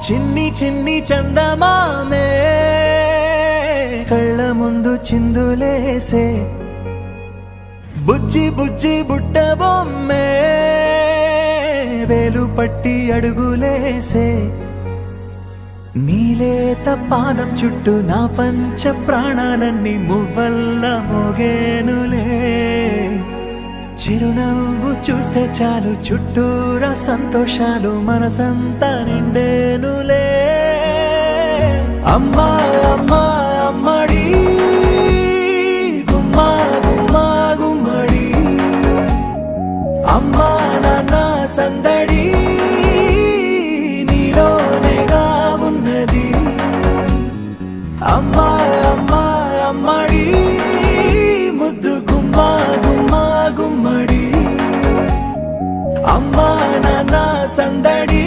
చిన్ని చిన్ని చందమామే కళ్ళ ముందు చిందులేసే బుజ్జి బుజ్జి బుట్ట బొమ్మే వేలు పట్టి అడుగులేసే నీలేత పాదం చుట్టూ నా పంచ ప్రాణాలన్నీ మువ్వల్ల మోగేనులే చిరునవ్వు చూస్తే చాలు చుట్టూరా సంతోషాలు మనసంతా నిండేనులే అమ్మా అమ్మా అమ్మడి గుమ్మా గుమ్మా గుమ్మడి అమ్మా నాన్న సందడి నీలోనేగా ఉన్నది అమ్మా అమ్మా అమ్మడి ముద్దు గుమ్మా గుమ్మా గుమ్మడి అమ్మా నాన్న సందడి